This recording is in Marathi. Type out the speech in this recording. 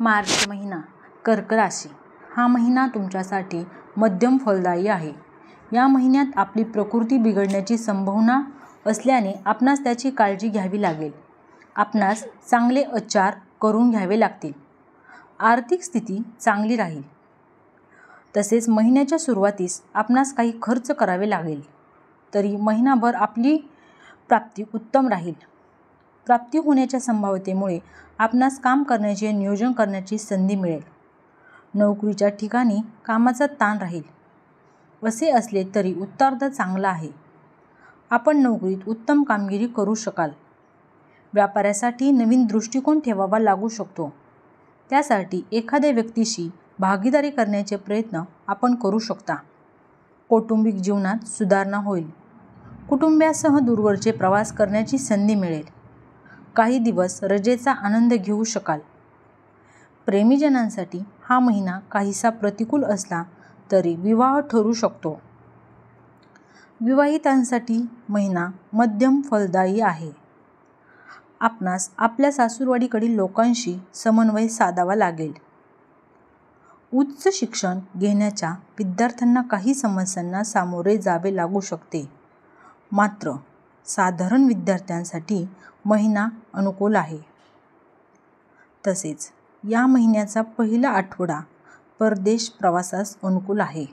मार्च महिना कर्क राशी. हा महिना तुमच्यासाठी मध्यम फलदायी आहे. या महिन्यात आपली प्रकृती बिघडण्याची संभावना असल्याने आपणास त्याची काळजी घ्यावी लागेल. आपणास चांगले उपचार करून घ्यावे लागतील. आर्थिक स्थिती चांगली राहील. तसेच महिन्याच्या सुरुवातीस आपणास काही खर्च करावे लागेल. तरी महिनाभर आपली प्राप्ती उत्तम राहील. प्राप्ती होण्याच्या संभाव्यतेमुळे आपणास काम करण्याचे नियोजन करण्याची संधी मिळेल. नोकरीच्या ठिकाणी कामाचा ताण राहील. असे असले तरी उत्तरार्ध चांगला आहे. आपण नोकरीत उत्तम कामगिरी करू शकाल. व्यापाऱ्यासाठी नवीन दृष्टिकोन ठेवावा लागू शकतो. त्यासाठी एखाद्या व्यक्तीशी भागीदारी करण्याचे प्रयत्न आपण करू शकता. कौटुंबिक जीवनात सुधारणा होईल. कुटुंबियासह दूरवरचे प्रवास करण्याची संधी मिळेल. काही दिवस रजेचा आनंद घेऊ शकाल. प्रेमीजनांसाठी हा महिना काहीसा प्रतिकूल असला तरी विवाह ठरू शकतो. विवाहितांसाठी महिना मध्यम फलदायी आहे. आपणास आपल्या सासूरवाडीकडील लोकांशी समन्वय साधावा लागेल. उच्च शिक्षण घेण्याच्या विद्यार्थ्यांना काही समस्यांना सामोरे जावे लागू शकते. मात्र साधारण विद्यार्थ्यांसाठी महिना अनुकूल आहे. तसेच या महिन्याचा पहिला आठवडा परदेश प्रवासास अनुकूल आहे.